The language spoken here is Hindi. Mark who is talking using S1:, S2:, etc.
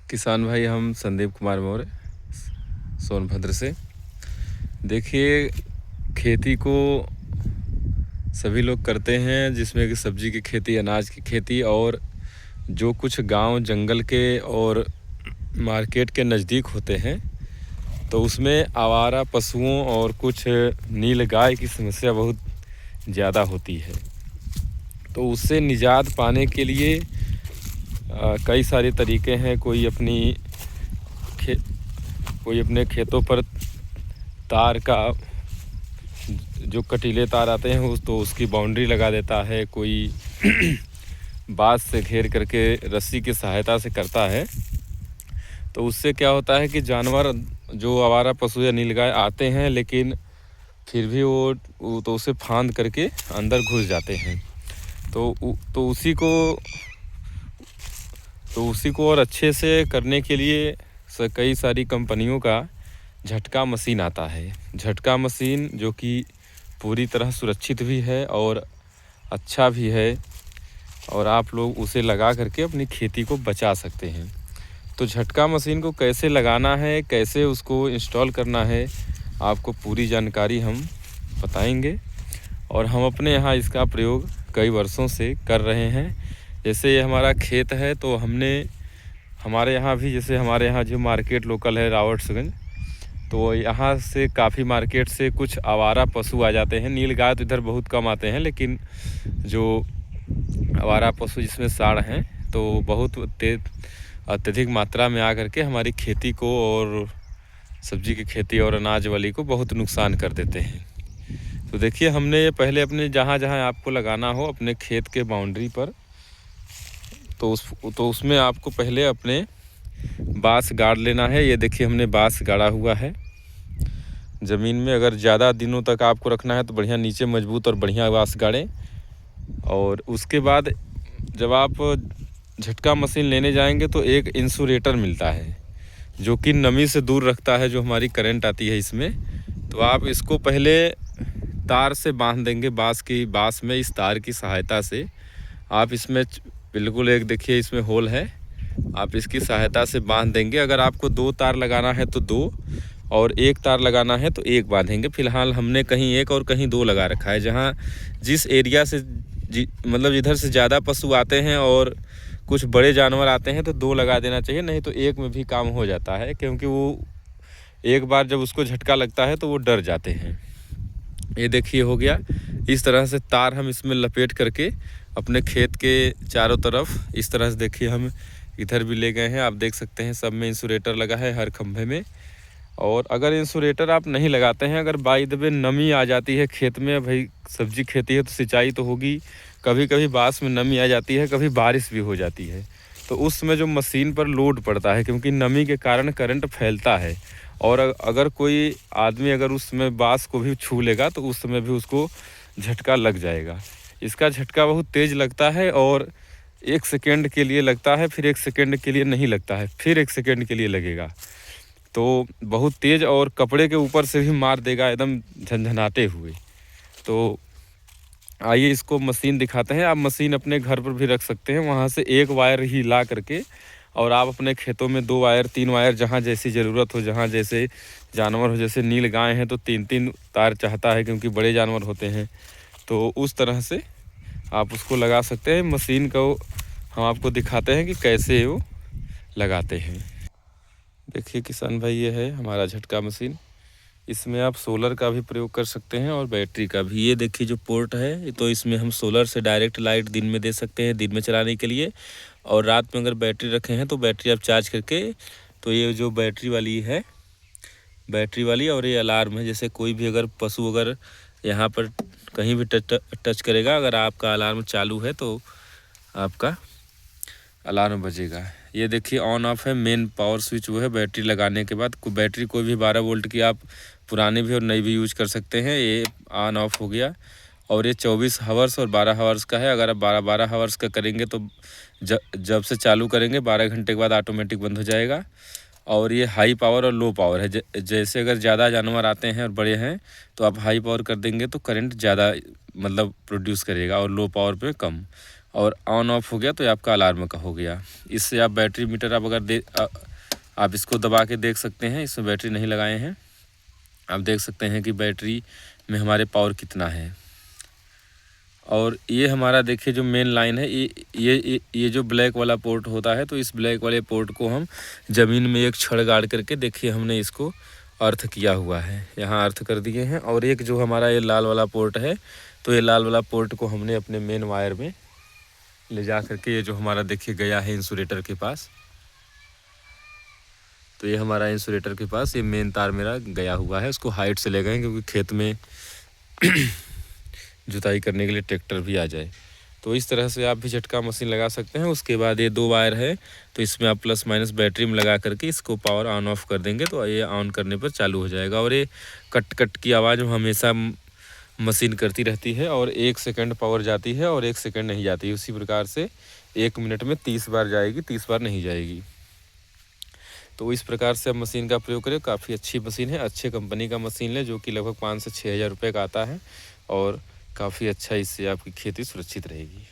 S1: किसान भाई, हम संदीप कुमार मौर्य सोनभद्र से। देखिए, खेती को सभी लोग करते हैं, जिसमें कि सब्जी की खेती, अनाज की खेती, और जो कुछ गांव जंगल के और मार्केट के नज़दीक होते हैं तो उसमें आवारा पशुओं और कुछ नीलगाय की समस्या बहुत ज़्यादा होती है। तो उससे निजात पाने के लिए कई सारे तरीके हैं। खे कोई अपने खेतों पर तार का, जो कटीले तार आते हैं तो उसकी बाउंड्री लगा देता है। कोई बांस से घेर करके रस्सी की सहायता से करता है। तो उससे क्या होता है कि जानवर, जो आवारा पशु या नीलगाय आते हैं, लेकिन फिर भी वो तो उसे फांद करके अंदर घुस जाते हैं। तो उसी को और अच्छे से करने के लिए कई सारी कंपनियों का झटका मशीन आता है। झटका मशीन जो कि पूरी तरह सुरक्षित भी है और अच्छा भी है, और आप लोग उसे लगा करके अपनी खेती को बचा सकते हैं। तो झटका मशीन को कैसे लगाना है, कैसे उसको इंस्टॉल करना है, आपको पूरी जानकारी हम बताएंगे। और हम अपने यहाँ इसका प्रयोग कई वर्षों से कर रहे हैं। जैसे ये हमारा खेत है, तो हमारे यहाँ भी, जैसे हमारे यहाँ जो मार्केट लोकल है रावर्ट्सगंज, तो यहाँ से काफ़ी मार्केट से कुछ आवारा पशु आ जाते हैं। नीलगाय तो इधर बहुत कम आते हैं, लेकिन जो आवारा पशु जिसमें साँड़ हैं, तो बहुत अत्यधिक मात्रा में आकर के हमारी खेती को और सब्जी की खेती और अनाज वाली को बहुत नुकसान कर देते हैं। तो देखिए, हमने ये पहले अपने जहाँ जहाँ आपको लगाना हो अपने खेत के बाउंड्री पर, तो उसमें आपको पहले अपने बांस गाड़ लेना है। ये देखिए, हमने बांस गाड़ा हुआ है ज़मीन में। अगर ज़्यादा दिनों तक आपको रखना है तो बढ़िया नीचे मजबूत और बढ़िया बांस गाड़ें। और उसके बाद जब आप झटका मशीन लेने जाएंगे तो एक इंसुलेटर मिलता है जो कि नमी से दूर रखता है, जो हमारी करंट आती है इसमें। तो आप इसको पहले तार से बांध देंगे, बांस में इस तार की सहायता से आप इसमें बिल्कुल, एक देखिए इसमें होल है, आप इसकी सहायता से बांध देंगे। अगर आपको 2 तार लगाना है तो 2, और 1 तार लगाना है तो 1 बांधेंगे। फिलहाल हमने कहीं 1 और कहीं 2 लगा रखा है। जहाँ जिस एरिया से मतलब इधर से ज़्यादा पशु आते हैं और कुछ बड़े जानवर आते हैं तो 2 लगा देना चाहिए, नहीं तो 1 में भी काम हो जाता है, क्योंकि वो एक बार जब उसको झटका लगता है तो वो डर जाते हैं। ये देखिए, हो गया। इस तरह से तार हम इसमें लपेट करके अपने खेत के चारों तरफ इस तरह से, देखिए हम इधर भी ले गए हैं, आप देख सकते हैं सब में इंसुलेटर लगा है हर खंभे में। और अगर इंसुलेटर आप नहीं लगाते हैं, अगर बाय द वे नमी आ जाती है खेत में, भाई सब्जी खेती है तो सिंचाई तो होगी, कभी कभी बांस में नमी आ जाती है, कभी बारिश भी हो जाती है, तो उस समय जो मशीन पर लोड पड़ता है, क्योंकि नमी के कारण करंट फैलता है, और अगर कोई आदमी अगर उस समय बांस को भी छू लेगा तो उस समय भी उसको झटका लग जाएगा। इसका झटका बहुत तेज़ लगता है, और 1 सेकेंड के लिए लगता है, फिर 1 सेकेंड के लिए नहीं लगता है, फिर 1 सेकेंड के लिए लगेगा। तो बहुत तेज़, और कपड़े के ऊपर से भी मार देगा एकदम झनझनाते हुए। तो आइए इसको मशीन दिखाते हैं। आप मशीन अपने घर पर भी रख सकते हैं, वहाँ से 1 वायर ही ला करके, और आप अपने खेतों में 2 वायर 3 वायर, जहाँ जैसी ज़रूरत हो, जहाँ जैसे जानवर हो, जैसे नील गाय हैं तो 3-3 तार चाहता है, क्योंकि बड़े जानवर होते हैं, तो उस तरह से आप उसको लगा सकते हैं। मशीन को हम आपको दिखाते हैं कि कैसे वो लगाते हैं। देखिए किसान भाई, ये है हमारा झटका मशीन। इसमें आप सोलर का भी प्रयोग कर सकते हैं और बैटरी का भी। ये देखिए जो पोर्ट है, तो इसमें हम सोलर से डायरेक्ट लाइट दिन में दे सकते हैं, दिन में चलाने के लिए, और रात में अगर बैटरी रखे हैं तो बैटरी आप चार्ज करके, तो ये जो बैटरी वाली है, बैटरी वाली, और ये अलार्म है। जैसे कोई भी अगर पशु अगर यहाँ पर कहीं भी टच करेगा, अगर आपका अलार्म चालू है तो आपका अलार्म बजेगा। ये देखिए ऑन ऑफ है, मेन पावर स्विच वो है बैटरी लगाने के बाद। बैटरी कोई भी 12 वोल्ट की आप पुरानी भी और नई भी यूज कर सकते हैं। ये ऑन ऑफ हो गया, और ये 24 हावर्स और 12 हावर्स का है। अगर आप 12 हावर्स का करेंगे तो जब से चालू करेंगे 12 घंटे के बाद ऑटोमेटिक बंद हो जाएगा। और ये हाई पावर और लो पावर है। जैसे अगर ज़्यादा जानवर आते हैं और बड़े हैं तो आप हाई पावर कर देंगे तो करंट ज़्यादा मतलब प्रोड्यूस करेगा, और लो पावर पे कम। और ऑन ऑफ हो गया तो ये आपका अलार्म का हो गया। इससे आप बैटरी मीटर आप अगर आप इसको दबा के देख सकते हैं, इसमें बैटरी नहीं लगाए हैं। आप देख सकते हैं कि बैटरी में हमारे पावर कितना है। और ये हमारा देखिए जो मेन लाइन है, ये जो ब्लैक वाला पोर्ट होता है, तो इस ब्लैक वाले पोर्ट को हम ज़मीन में एक छड़ गाड़ करके देखिए हमने इसको अर्थ किया हुआ है, यहाँ अर्थ कर दिए हैं। और एक जो हमारा ये लाल वाला पोर्ट है, तो ये लाल वाला पोर्ट को हमने अपने मेन वायर में ले जा करके, ये जो हमारा देखिए गया है इंसुलेटर के पास, तो ये हमारा इंसुलेटर के पास ये मेन तार मेरा गया हुआ है। उसको हाइट से ले गए क्योंकि खेत में जुताई करने के लिए ट्रैक्टर भी आ जाए। तो इस तरह से आप भी झटका मशीन लगा सकते हैं। उसके बाद ये 2 वायर है, तो इसमें आप प्लस माइनस बैटरी में लगा करके इसको पावर ऑन ऑफ कर देंगे तो ये ऑन करने पर चालू हो जाएगा। और ये कट कट की आवाज़ हमेशा मशीन करती रहती है और 1 सेकंड पावर जाती है और 1 सेकंड नहीं जाती। उसी प्रकार से 1 मिनट में 30 बार जाएगी, 30 बार नहीं जाएगी। तो इस प्रकार से आप मशीन का प्रयोग करें, काफ़ी अच्छी मशीन है। अच्छे कंपनी का मशीन लें जो कि लगभग 5 से 6 हज़ार रुपये का आता है और काफ़ी अच्छा, इससे आपकी खेती सुरक्षित रहेगी।